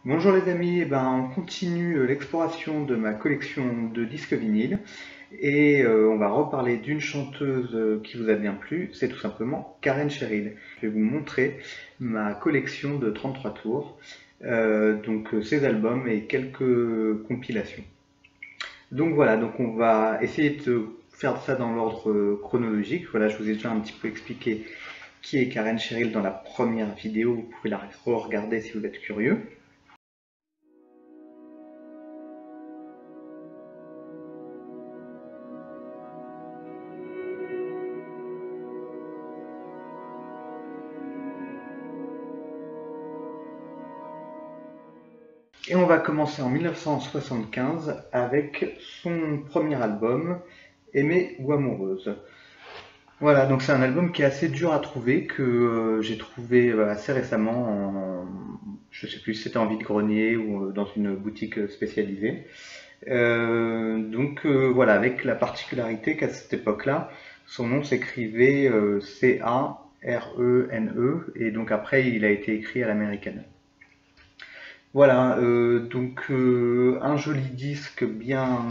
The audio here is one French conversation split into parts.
Bonjour les amis, on continue l'exploration de ma collection de disques vinyles et on va reparler d'une chanteuse qui vous a bien plu, c'est tout simplement Karen Cheryl. Je vais vous montrer ma collection de 33 tours, ses albums et quelques compilations. Donc voilà, donc on va essayer de faire ça dans l'ordre chronologique. Voilà, je vous ai déjà un petit peu expliqué qui est Karen Cheryl dans la première vidéo, vous pouvez la re-regarder si vous êtes curieux. Et on va commencer en 1975 avec son premier album, Aimée ou amoureuse. Voilà, donc c'est un album qui est assez dur à trouver, que j'ai trouvé assez récemment, je sais plus si c'était en vide-grenier ou dans une boutique spécialisée. Voilà, avec la particularité qu'à cette époque-là, son nom s'écrivait Carene, et donc après il a été écrit à l'américaine. Voilà, un joli disque bien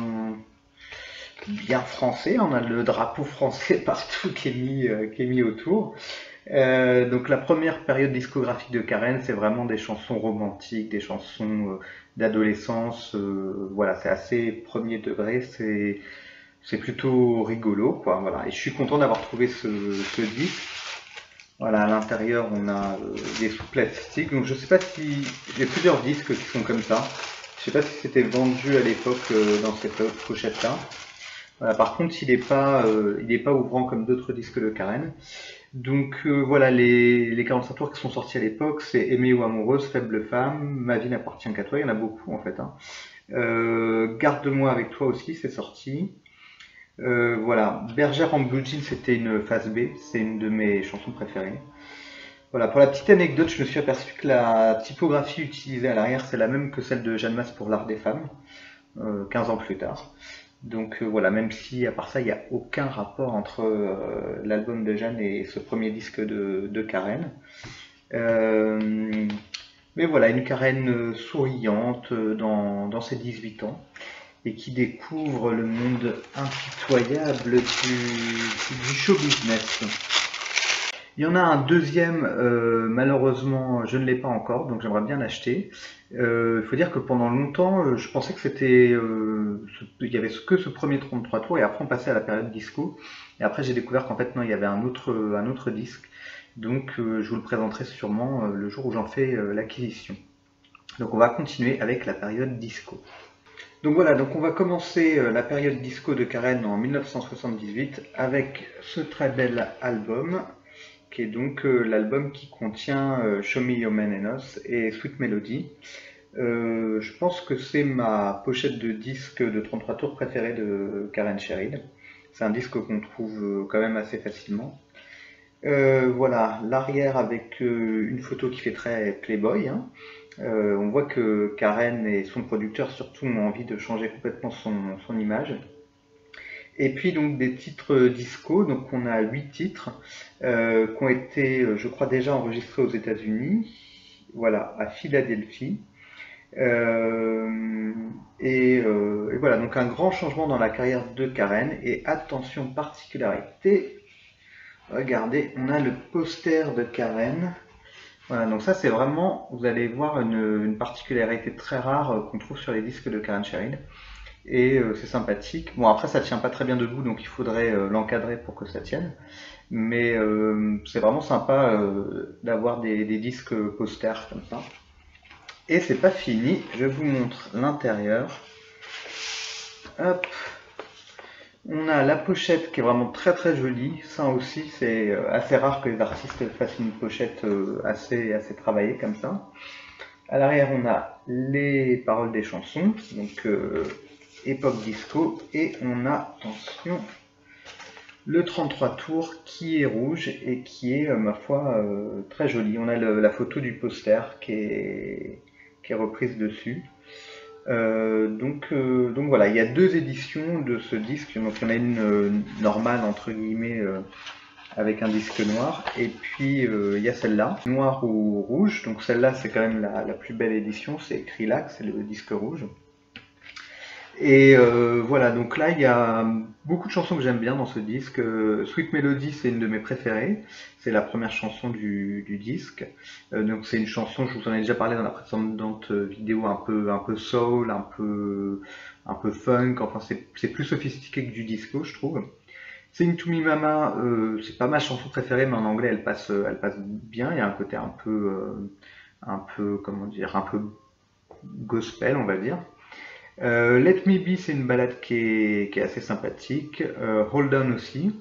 français, on a le drapeau français partout qui est mis autour. Donc la première période discographique de Karen, c'est vraiment des chansons romantiques, des chansons d'adolescence, voilà, c'est assez premier degré, c'est plutôt rigolo, quoi, voilà. Et je suis content d'avoir trouvé ce disque. Voilà, à l'intérieur, on a des sous-plastiques. Donc, je sais pas si. J'ai plusieurs disques qui sont comme ça. Je sais pas si c'était vendu à l'époque dans cette pochette-là. Voilà, par contre, il est pas ouvrant comme d'autres disques de Karen. Donc, voilà, les 45 tours qui sont sortis à l'époque, c'est Aimée ou amoureuse, Faible femme, Ma vie n'appartient qu'à toi. Il y en a beaucoup en fait, hein. Garde-moi avec toi aussi, c'est sorti. Voilà, Bergère en blue jean, c'était une phase B, c'est une de mes chansons préférées. Voilà, pour la petite anecdote, je me suis aperçu que la typographie utilisée à l'arrière, c'est la même que celle de Jeanne Masse pour l'art des femmes, 15 ans plus tard. Donc voilà, même si à part ça, il n'y a aucun rapport entre l'album de Jeanne et ce premier disque de Karen. Euh, mais voilà, une Karen souriante dans ses 18 ans et qui découvre le monde impitoyable du show business. Il y en a un deuxième, malheureusement je ne l'ai pas encore, donc j'aimerais bien l'acheter. Il faut dire que pendant longtemps, je pensais que il y avait que ce premier 33 tours et après on passait à la période disco. Et après j'ai découvert qu'en fait non, il y avait un autre disque. Donc je vous le présenterai sûrement le jour où j'en fais l'acquisition. Donc on va continuer avec la période disco. Donc voilà, donc on va commencer la période disco de Karen en 1978 avec ce très bel album qui est donc l'album qui contient Show Me Your Man and Us et Sweet Melody. Je pense que c'est ma pochette de disque de 33 tours préférée de Karen Cheryl. C'est un disque qu'on trouve quand même assez facilement. Voilà, l'arrière avec une photo qui fait très Playboy, hein. On voit que Karen et son producteur surtout ont envie de changer complètement son image. Et puis donc des titres disco, donc on a 8 titres qui ont été, je crois, déjà enregistrés aux États-Unis, voilà, à Philadelphie. Et voilà, donc un grand changement dans la carrière de Karen. Et attention, particularité, regardez, on a le poster de Karen. Voilà, donc ça c'est vraiment, vous allez voir une particularité très rare qu'on trouve sur les disques de Karen Cheryl. Et c'est sympathique. Bon, après ça tient pas très bien debout, donc il faudrait l'encadrer pour que ça tienne. Mais c'est vraiment sympa d'avoir des disques posters comme ça. Et c'est pas fini, je vous montre l'intérieur. Hop, on a la pochette qui est vraiment très très jolie. Ça aussi, c'est assez rare que les artistes fassent une pochette assez travaillée comme ça. À l'arrière, on a les paroles des chansons, donc époque disco, et on a, attention, le 33 tours qui est rouge et qui est, ma foi, très joli. On a la photo du poster qui est reprise dessus. Donc voilà, il y a deux éditions de ce disque. Donc il y en a une normale, entre guillemets, avec un disque noir. Et puis il y a celle-là, noir ou rouge. Donc celle-là, c'est quand même la plus belle édition, c'est écrit là, c'est le disque rouge. Et voilà, donc là il y a beaucoup de chansons que j'aime bien dans ce disque. Sweet Melody, c'est une de mes préférées. C'est la première chanson du disque. Donc c'est une chanson, je vous en ai déjà parlé dans la précédente vidéo, un peu soul, un peu funk. Enfin c'est plus sophistiqué que du disco, je trouve. Sing to Me Mama, c'est pas ma chanson préférée, mais en anglais elle passe bien. Il y a un côté un peu, comment dire, un peu gospel, on va dire. Let Me Be, c'est une balade qui est assez sympathique. Hold On aussi.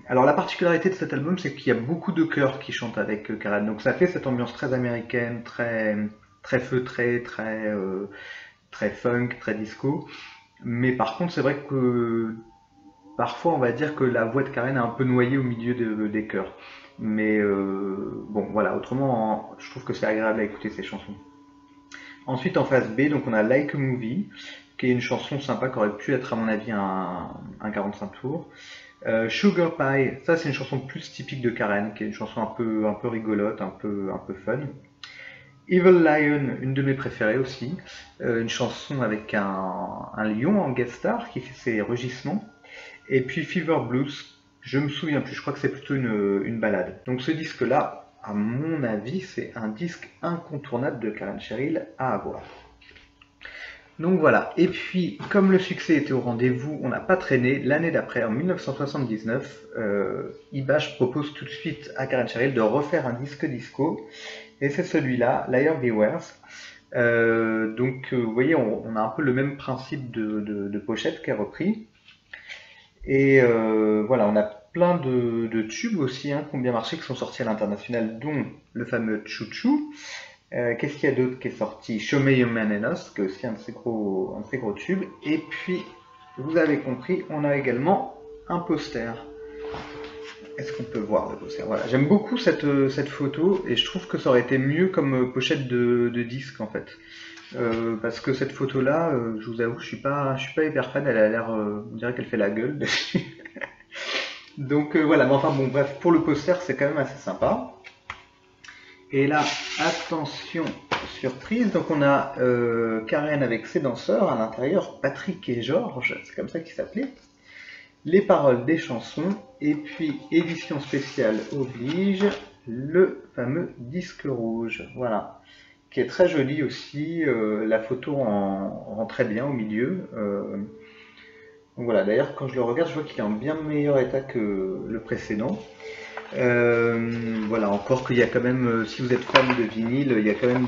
Alors la particularité de cet album, c'est qu'il y a beaucoup de chœurs qui chantent avec Karen. Donc ça fait cette ambiance très américaine, très feutrée, très funk, très disco. Mais par contre, c'est vrai que parfois, on va dire que la voix de Karen est un peu noyée au milieu des chœurs. Mais bon, voilà. Autrement, je trouve que c'est agréable à écouter ces chansons. Ensuite, en phase B, donc on a Like a Movie, qui est une chanson sympa, qui aurait pu être à mon avis un 45 tours. Sugar Pie, ça c'est une chanson plus typique de Karen, qui est une chanson un peu rigolote, un peu fun. Evil Lion, une de mes préférées aussi, une chanson avec un lion en guest star qui fait ses rugissements. Et puis Fever Blues, je me souviens plus, je crois que c'est plutôt une balade. Donc ce disque-là, à mon avis, c'est un disque incontournable de Karen Cheryl à avoir. Donc voilà, et puis comme le succès était au rendez-vous, on n'a pas traîné. L'année d'après, en 1979, Ibash propose tout de suite à Karen Cheryl de refaire un disque disco, et c'est celui-là, Liar Beware. Donc vous voyez, on a un peu le même principe de pochette qui est repris. Et voilà, on a plein de tubes aussi hein, qui ont bien marché, qui sont sortis à l'international, dont le fameux Choo Choo. Qu'est-ce qu'il y a d'autre qui est sorti? Show Me Your Man and Us, qui est aussi un de ces gros tubes. Et puis, vous avez compris, on a également un poster. Est-ce qu'on peut voir le poster? Voilà, j'aime beaucoup cette photo et je trouve que ça aurait été mieux comme pochette de disque en fait. Parce que cette photo-là, je vous avoue, je suis pas hyper fan. Elle a l'air, on dirait qu'elle fait la gueule dessus. Donc voilà, mais enfin bon, bref, pour le poster, c'est quand même assez sympa. Et là, attention, surprise, donc on a Karen avec ses danseurs, à l'intérieur, Patrick et Georges, c'est comme ça qu'ils s'appelaient. Les paroles des chansons, et puis édition spéciale oblige, le fameux disque rouge, voilà, qui est très joli aussi, la photo rend très bien au milieu. Donc voilà, d'ailleurs quand je le regarde, je vois qu'il est en bien meilleur état que le précédent. Voilà, encore qu'il y a quand même, si vous êtes fan de vinyle, il y a quand même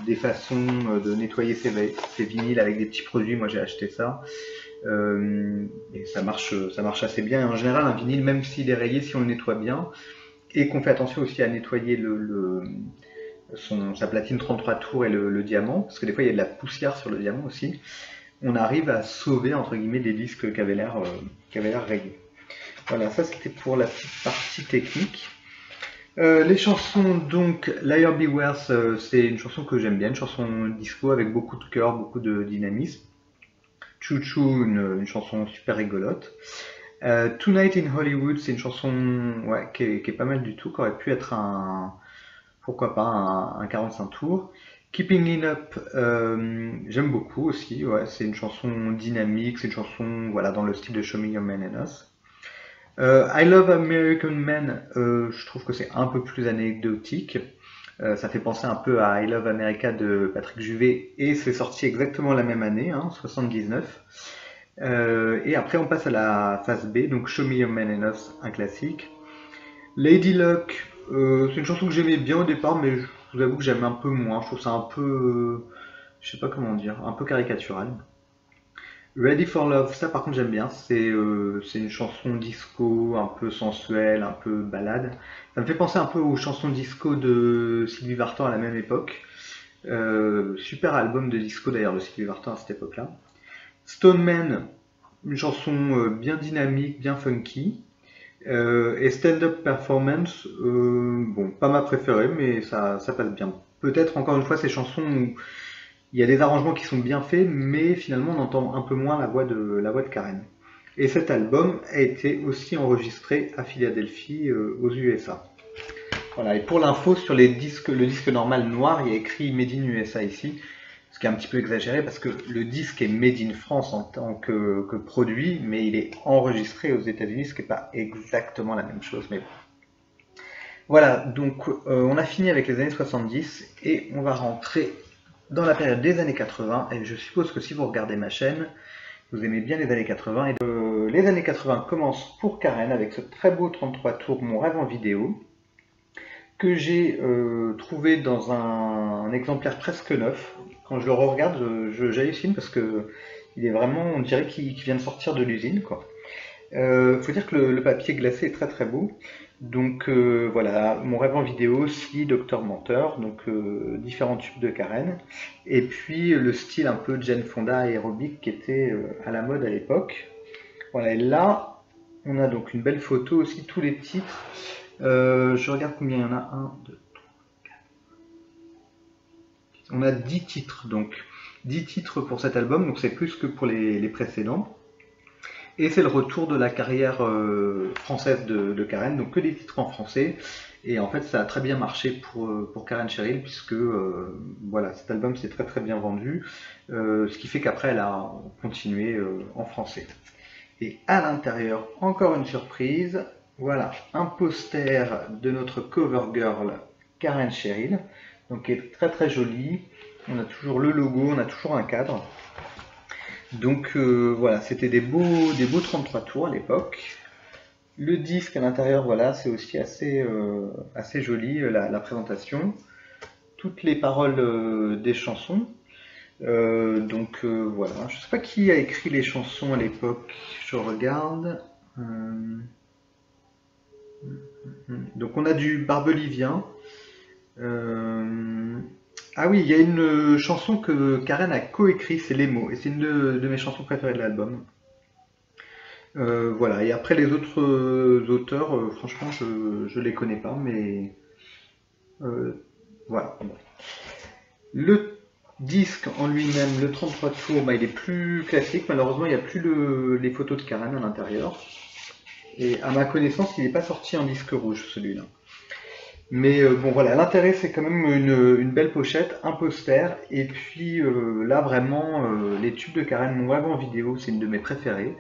des façons de nettoyer ces vinyles avec des petits produits. Moi j'ai acheté ça. Et ça marche assez bien. Et en général, un vinyle, même s'il est rayé, si on le nettoie bien, et qu'on fait attention aussi à nettoyer sa platine 33 tours et le diamant, parce que des fois il y a de la poussière sur le diamant aussi, on arrive à sauver entre guillemets des disques qui avaient l'air rayés. Voilà, ça c'était pour la petite partie technique. Les chansons, donc, Liar Beware, c'est une chanson que j'aime bien, une chanson disco avec beaucoup de cœur, beaucoup de dynamisme. Choo Choo, une chanson super rigolote. Tonight in Hollywood, c'est une chanson ouais, qui est pas mal du tout, qui aurait pu être pourquoi pas, un 45 tours. Keeping It Up, j'aime beaucoup aussi, ouais, c'est une chanson dynamique, c'est une chanson voilà, dans le style de Show Me Your Man and Us. I Love American Men, je trouve que c'est un peu plus anecdotique. Ça fait penser un peu à I Love America de Patrick Juvet et c'est sorti exactement la même année, hein, 79. Et après on passe à la phase B, donc Show Me Your Man and Us, un classique. Lady Luck, c'est une chanson que j'aimais bien au départ, mais je vous avoue que j'aime un peu moins. Je trouve ça un peu, je sais pas comment dire, un peu caricatural. Ready for Love, ça par contre j'aime bien, c'est une chanson disco un peu sensuelle, un peu balade. Ça me fait penser un peu aux chansons disco de Sylvie Vartan à la même époque. Super album de disco d'ailleurs de Sylvie Vartan à cette époque-là. Stone Man, une chanson bien dynamique, bien funky. Et Stand Up Performance, bon, pas ma préférée, mais ça passe bien. Peut-être encore une fois ces chansons où il y a des arrangements qui sont bien faits, mais finalement on entend un peu moins la voix de Karen. Et cet album a été aussi enregistré à Philadelphie, aux USA. Voilà, et pour l'info, sur les disques, le disque normal noir, il y a écrit Made in USA ici, ce qui est un petit peu exagéré parce que le disque est Made in France en tant que produit, mais il est enregistré aux États-Unis, ce qui n'est pas exactement la même chose. Mais bon. Voilà, donc on a fini avec les années 70 et on va rentrer dans la période des années 80. Et je suppose que si vous regardez ma chaîne, vous aimez bien les années 80. Et les années 80 commencent pour Karen avec ce très beau 33 tours Mon rêve en vidéo, que j'ai trouvé dans un exemplaire presque neuf. Quand je le regarde, j'hallucine parce que il est vraiment, on dirait qu'il vient de sortir de l'usine, quoi. Faut dire que le papier glacé est très très beau. Donc voilà, Mon rêve en vidéo, Sly, Docteur Menteur, donc différents tubes de Karen. Et puis le style un peu Jane Fonda aérobique qui était à la mode à l'époque. Voilà, et là, on a donc une belle photo aussi, tous les titres. Je regarde combien il y en a. 1, 2, 3, 4. On a 10 titres, donc 10 titres pour cet album, donc c'est plus que pour les précédents. Et c'est le retour de la carrière française de Karen, donc que des titres en français. Et en fait, ça a très bien marché pour Karen Cheryl, puisque voilà, cet album s'est très très bien vendu, ce qui fait qu'après, elle a continué en français. Et à l'intérieur, encore une surprise, voilà, un poster de notre cover girl Karen Cheryl, donc qui est très très joli. On a toujours le logo, on a toujours un cadre. Donc voilà, c'était des beaux 33 tours à l'époque. Le disque à l'intérieur, voilà, c'est aussi assez joli, la présentation. Toutes les paroles des chansons. Donc voilà, je sais pas qui a écrit les chansons à l'époque, je regarde. Donc on a du Barbelivien. Ah oui, il y a une chanson que Karen a coécrit, c'est Les mots, et c'est une de mes chansons préférées de l'album. Voilà, et après les autres auteurs, franchement, je les connais pas, mais voilà. Bon. Le disque en lui-même, le 33 tours, bah, il est plus classique, malheureusement, il n'y a plus les photos de Karen à l'intérieur. Et à ma connaissance, il n'est pas sorti en disque rouge, celui-là. Mais bon voilà, l'intérêt c'est quand même une belle pochette, un poster, et puis là vraiment les tubes de Karen, Mon rêve en vidéo, c'est une de mes préférées.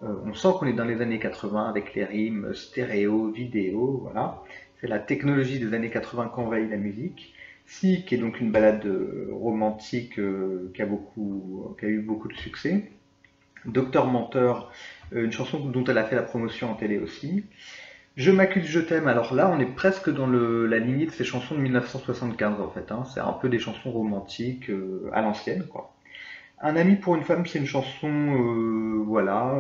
On sent qu'on est dans les années 80 avec les rimes stéréo, vidéo, voilà. C'est la technologie des années 80 qui envahit la musique. Si, qui est donc une balade romantique qui a eu beaucoup de succès. Docteur Menteur, une chanson dont elle a fait la promotion en télé aussi. Je m'accuse, je t'aime. Alors là, on est presque dans la lignée de ces chansons de 1975 en fait. Hein. C'est un peu des chansons romantiques à l'ancienne, quoi. Un ami pour une femme, c'est une chanson, voilà,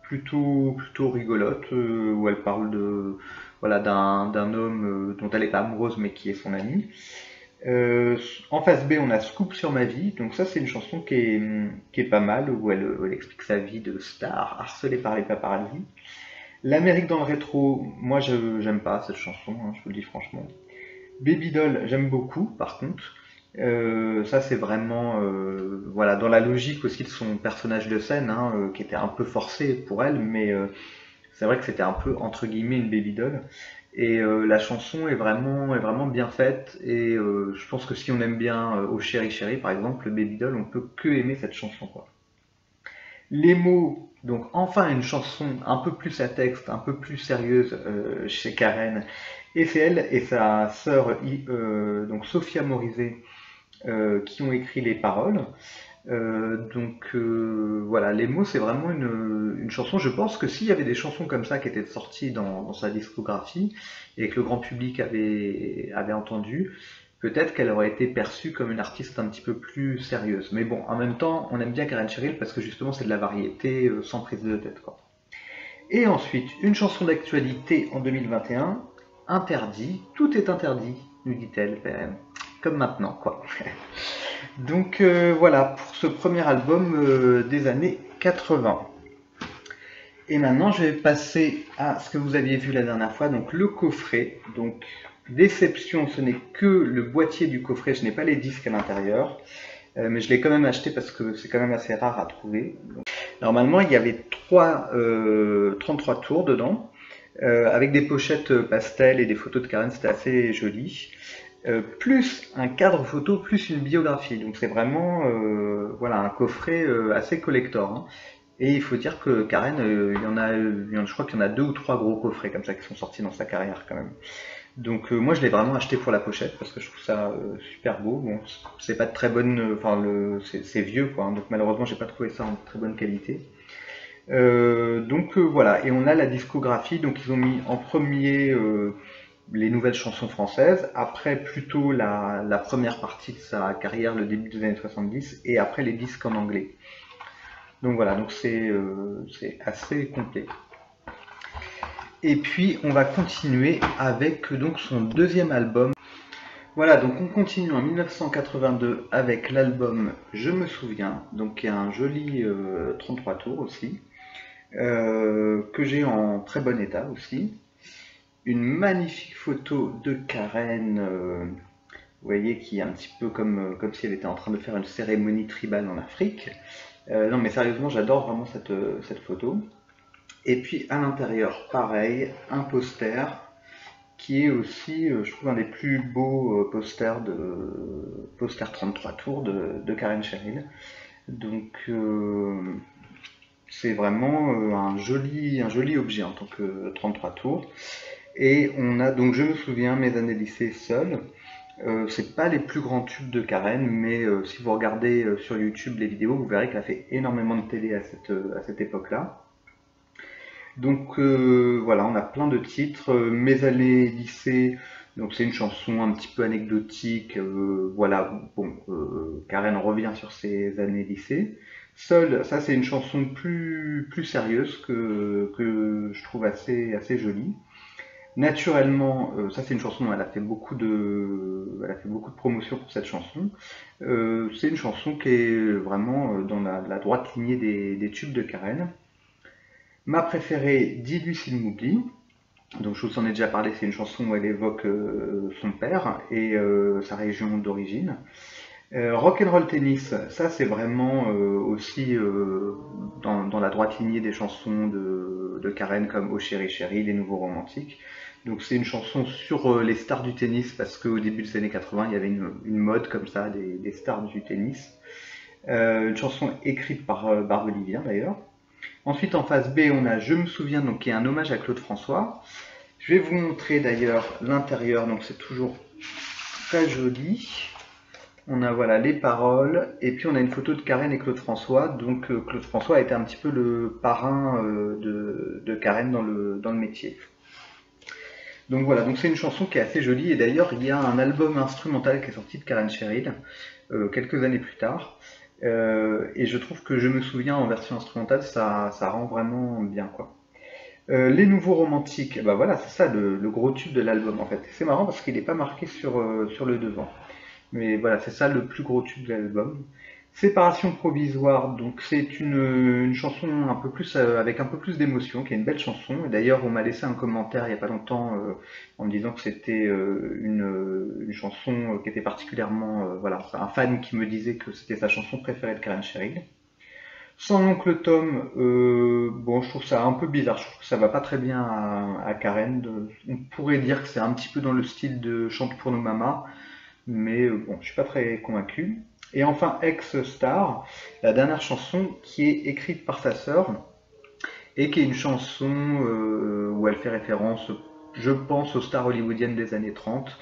plutôt rigolote, où elle parle voilà, d'un homme dont elle n'est pas amoureuse, mais qui est son ami. En face B, on a Scoop sur ma vie. Donc ça, c'est une chanson qui est pas mal, où elle explique sa vie de star harcelée par les paparazzi. L'Amérique dans le rétro, moi j'aime pas cette chanson, hein, je vous le dis franchement. Baby Doll, j'aime beaucoup par contre. Ça c'est vraiment voilà, dans la logique aussi de son personnage de scène, hein, qui était un peu forcé pour elle, mais c'est vrai que c'était un peu entre guillemets une Baby Doll. Et la chanson est vraiment bien faite, et je pense que si on aime bien Oh Chéri Chéri par exemple, le Baby Doll, on peut que aimer cette chanson, quoi. Les mots, donc enfin une chanson un peu plus à texte, un peu plus sérieuse chez Karen. Et c'est elle et sa sœur, donc Sophia Morizet, qui ont écrit les paroles. Voilà, les mots, c'est vraiment une chanson. Je pense que s'il y avait des chansons comme ça qui étaient sorties dans sa discographie et que le grand public avait entendu, peut-être qu'elle aurait été perçue comme une artiste un petit peu plus sérieuse. Mais bon, en même temps, on aime bien Karen Cheryl parce que justement c'est de la variété sans prise de tête, quoi. Et ensuite, une chanson d'actualité en 2021, Interdit, tout est interdit, nous dit-elle, comme maintenant, quoi. Donc voilà pour ce premier album des années 80. Et maintenant, je vais passer à ce que vous aviez vu la dernière fois, donc le coffret. Donc déception, ce n'est que le boîtier du coffret, je n'ai pas les disques à l'intérieur, mais je l'ai quand même acheté parce que c'est quand même assez rare à trouver. Normalement, il y avait 33 tours dedans, avec des pochettes pastel et des photos de Karen, c'était assez joli. Plus un cadre photo, plus une biographie. Donc c'est vraiment voilà, un coffret assez collector, hein. Et il faut dire que Karen, je crois qu'il y en a 2 ou 3 gros coffrets comme ça qui sont sortis dans sa carrière quand même. Donc moi je l'ai vraiment acheté pour la pochette parce que je trouve ça super beau. Bon, c'est pas de très bonne, enfin c'est vieux quoi, hein, donc malheureusement j'ai pas trouvé ça en très bonne qualité. Voilà, et on a la discographie, donc ils ont mis en premier les nouvelles chansons françaises, après plutôt la première partie de sa carrière, le début des années 70, et après les disques en anglais. Donc voilà, donc c'est assez complet. Et puis on va continuer avec donc son deuxième album. Voilà, donc on continue en 1982 avec l'album Je me souviens, donc qui est un joli 33 tours aussi, que j'ai en très bon état aussi. Une magnifique photo de Karen, vous voyez, qui est un petit peu comme si elle était en train de faire une cérémonie tribale en Afrique. Non mais sérieusement, j'adore vraiment cette photo. Et puis à l'intérieur, pareil, un poster qui est aussi, je trouve, un des plus beaux poster 33 tours de Karen Cheryl. Donc c'est vraiment un joli objet en tant que 33 tours. Et on a donc, je me souviens, mes années lycée seul. C'est pas les plus grands tubes de Karen, mais si vous regardez sur YouTube les vidéos, vous verrez qu'elle a fait énormément de télé à cette époque-là. Donc voilà, on a plein de titres. Mes années lycée, donc c'est une chanson un petit peu anecdotique. Voilà, bon, Karen revient sur ses années lycée. Seul, ça c'est une chanson plus sérieuse que je trouve assez jolie. Naturellement, ça c'est une chanson où elle a fait beaucoup de promotion pour cette chanson. C'est une chanson qui est vraiment dans la droite lignée des tubes de Karen. Ma préférée, Dis-lui s'il m'oublie. Donc je vous en ai déjà parlé, c'est une chanson où elle évoque son père et sa région d'origine. Rock'n'Roll Tennis, ça c'est vraiment aussi dans la droite lignée des chansons de Karen comme Oh Chéri Chéri, Les Nouveaux Romantiques. Donc c'est une chanson sur les stars du tennis parce qu'au début des années 80 il y avait une mode comme ça des stars du tennis. Une chanson écrite par Barbelivien d'ailleurs. Ensuite en face B on a Je me souviens, donc qui est un hommage à Claude François. Je vais vous montrer d'ailleurs l'intérieur, donc c'est toujours très joli. On a voilà les paroles, et puis on a une photo de Karen et Claude François. Donc Claude François a été un petit peu le parrain de Karen dans le métier. Donc voilà, donc c'est une chanson qui est assez jolie, et d'ailleurs il y a un album instrumental qui est sorti de Karen Cheryl quelques années plus tard. Et je trouve que Je me souviens en version instrumentale, ça rend vraiment bien quoi. Les Nouveaux Romantiques, bah voilà, c'est ça le gros tube de l'album en fait. C'est marrant parce qu'il n'est pas marqué sur le devant. Mais voilà, c'est ça le plus gros tube de l'album. Séparation provisoire, donc c'est une chanson un peu plus avec un peu plus d'émotion, qui est une belle chanson. Et d'ailleurs, on m'a laissé un commentaire il n'y a pas longtemps en me disant que c'était une chanson qui était particulièrement voilà, un fan qui me disait que c'était sa chanson préférée de Karen Cheryl. Sans l'oncle Tom, bon, je trouve ça un peu bizarre. Je trouve que ça va pas très bien à Karen. On pourrait dire que c'est un petit peu dans le style de Chante pour nos mamas, mais bon, je suis pas très convaincu. Et enfin, Ex-Star, la dernière chanson qui est écrite par sa sœur et qui est une chanson où elle fait référence, je pense, aux stars hollywoodiennes des années 30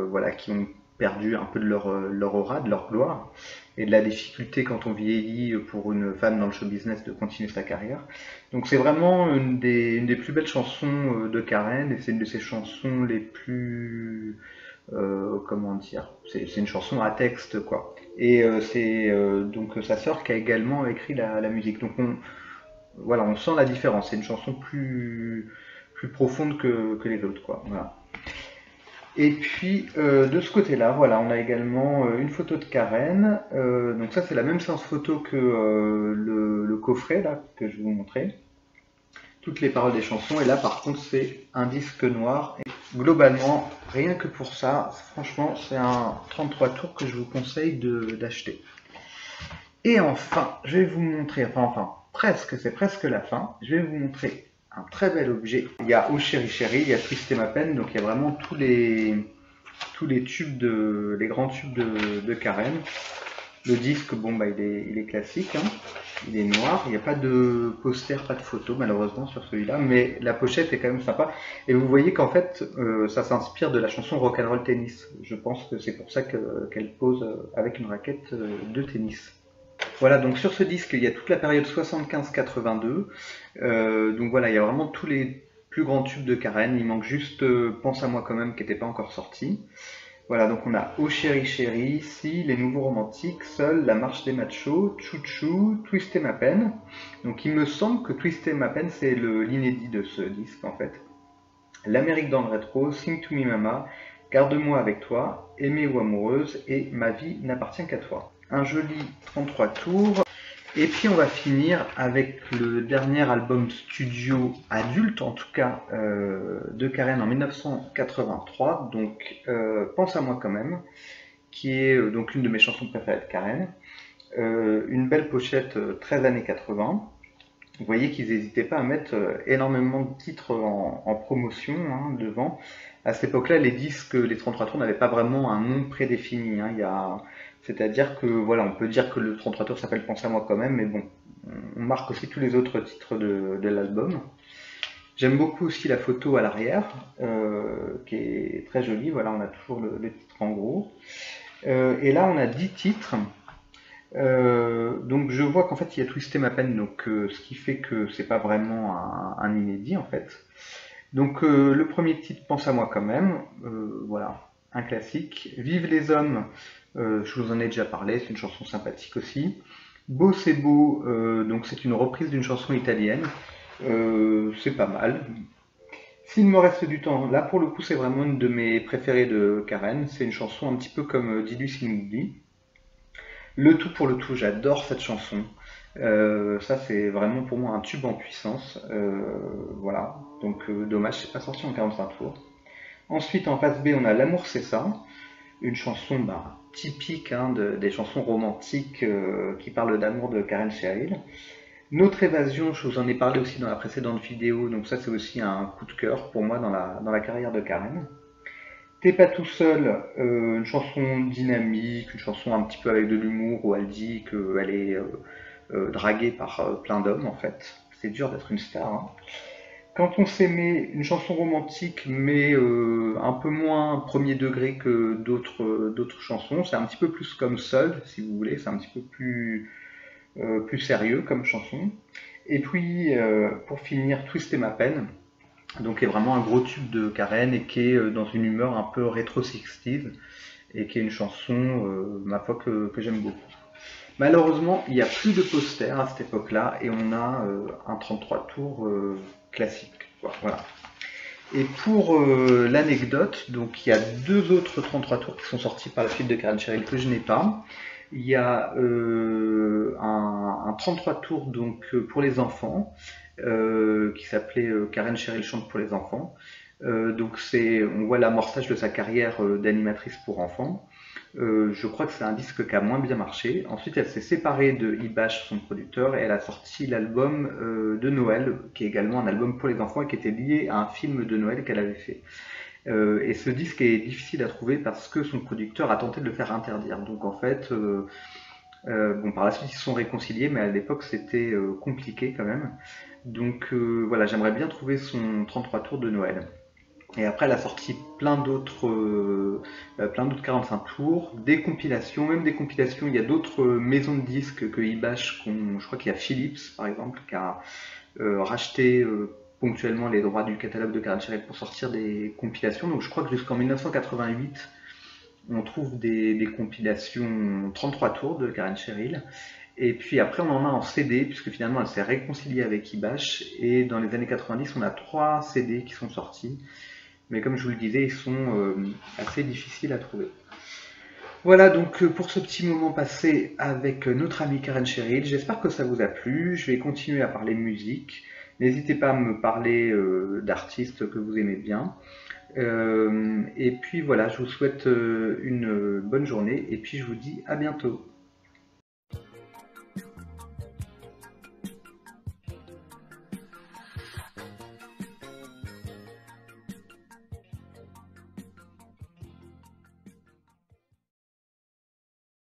voilà, qui ont perdu un peu de leur aura, de leur gloire, et de la difficulté quand on vieillit pour une femme dans le show business de continuer sa carrière. Donc c'est vraiment une des plus belles chansons de Karen, et c'est une de ses chansons les plus comment dire, c'est une chanson à texte quoi. Et c'est donc sa sœur qui a également écrit la musique. Donc voilà, on sent la différence. C'est une chanson plus profonde que les autres quoi. Voilà. Et puis de ce côté-là, voilà, on a également une photo de Karen. Donc ça c'est la même séance photo que le coffret là que je vais vous montrer. Toutes les paroles des chansons. Et là par contre c'est un disque noir. Et globalement, rien que pour ça, franchement c'est un 33 tours que je vous conseille d'acheter. Et enfin, je vais vous montrer, presque, c'est presque la fin, je vais vous montrer un très bel objet. Il y a Oh Chéri Chéri, il y a Twisté Ma Peine, donc il y a vraiment tous les tubes les grands tubes de Karen. Le disque, bon bah il est classique, hein. Il est noir, il n'y a pas de poster, pas de photo malheureusement sur celui-là, mais la pochette est quand même sympa. Et vous voyez qu'en fait, ça s'inspire de la chanson Rock'n'Roll Tennis. Je pense que c'est pour ça qu'elle pose avec une raquette de tennis. Voilà, donc sur ce disque, il y a toute la période 75-82. Donc voilà, il y a vraiment tous les plus grands tubes de Karen. Il manque juste Pense à moi quand même qui n'était pas encore sorti. Voilà, donc on a Oh Chéri Chéri, Si, Les Nouveaux Romantiques, Seul, La Marche des Machos, Chouchou, Twister Ma Peine. Donc il me semble que Twister Ma Peine c'est l'inédit de ce disque en fait. L'Amérique dans le rétro, Sing to Me Mama, Garde-moi avec toi, Aimée ou amoureuse et Ma vie n'appartient qu'à toi. Un joli 33 tours. Et puis on va finir avec le dernier album studio adulte, en tout cas de Karen en 1983, donc Pense à moi quand même, qui est donc l'une de mes chansons préférées de Karen. Une belle pochette 13 années 80. Vous voyez qu'ils n'hésitaient pas à mettre énormément de titres en promotion hein, devant. À cette époque-là, les disques, les 33 tours n'avaient pas vraiment un nom prédéfini. Hein. C'est-à-dire que voilà, on peut dire que le 33 tours s'appelle Pense à moi quand même, mais bon, on marque aussi tous les autres titres de l'album. J'aime beaucoup aussi la photo à l'arrière, qui est très jolie. Voilà, on a toujours le titre en gros. Et là, on a 10 titres. Donc je vois qu'en fait il y a Twisté Ma Peine, donc ce qui fait que c'est pas vraiment un inédit en fait. Donc le premier titre, Pense à moi quand même, voilà, un classique. Vive les hommes, je vous en ai déjà parlé, c'est une chanson sympathique aussi. Beau c'est beau, donc c'est une reprise d'une chanson italienne, c'est pas mal. S'il me reste du temps, là pour le coup c'est vraiment une de mes préférées de Karen, c'est une chanson un petit peu comme Dis-lui s'il nous dit. Le tout pour le tout, j'adore cette chanson. Ça, c'est vraiment pour moi un tube en puissance. Voilà, donc dommage, c'est pas sorti en 45 tours. Ensuite, en face B, on a L'amour, c'est ça. Une chanson bah, typique hein, des chansons romantiques qui parlent d'amour de Karen Cheryl. Notre évasion, je vous en ai parlé aussi dans la précédente vidéo, donc ça, c'est aussi un coup de cœur pour moi dans la carrière de Karen. T'es pas tout seul, une chanson dynamique, une chanson un petit peu avec de l'humour où elle dit qu'elle est draguée par plein d'hommes en fait. C'est dur d'être une star. Hein. Quand on s'aimait, une chanson romantique mais un peu moins premier degré que d'autres chansons. C'est un petit peu plus comme Seul, si vous voulez. C'est un petit peu plus sérieux comme chanson. Et puis pour finir, Twister Ma Peine donc qui est vraiment un gros tube de Karen et qui est dans une humeur un peu rétro 60s et qui est une chanson, ma foi, que j'aime beaucoup. Malheureusement, il n'y a plus de posters à cette époque-là et on a un 33 tours classique. Voilà. Et pour l'anecdote, donc il y a deux autres 33 tours qui sont sortis par la suite de Karen Cheryl que je n'ai pas. Il y a un 33 tours donc pour les enfants qui s'appelait Karen Cheryl chante pour les enfants. Donc on voit l'amorçage de sa carrière d'animatrice pour enfants. Je crois que c'est un disque qui a moins bien marché. Ensuite, elle s'est séparée de Ibash, son producteur, et elle a sorti l'album de Noël, qui est également un album pour les enfants et qui était lié à un film de Noël qu'elle avait fait. Et ce disque est difficile à trouver parce que son producteur a tenté de le faire interdire. Donc en fait, bon, par la suite ils se sont réconciliés, mais à l'époque c'était compliqué quand même. Donc voilà, j'aimerais bien trouver son 33 tours de Noël. Et après, elle a sorti plein d'autres 45 tours, des compilations, même des compilations. Il y a d'autres maisons de disques que Ibash, je crois qu'il y a Philips par exemple, qui a racheté ponctuellement les droits du catalogue de Karen Cheryl pour sortir des compilations. Donc je crois que jusqu'en 1988, on trouve des compilations 33 tours de Karen Cheryl. Et puis après, on en a en CD, puisque finalement, elle s'est réconciliée avec Ibash. Et dans les années 90, on a 3 CD qui sont sortis. Mais comme je vous le disais, ils sont assez difficiles à trouver. Voilà donc pour ce petit moment passé avec notre amie Karen Cheryl. J'espère que ça vous a plu. Je vais continuer à parler musique. N'hésitez pas à me parler d'artistes que vous aimez bien. Et puis voilà, je vous souhaite une bonne journée et puis je vous dis à bientôt.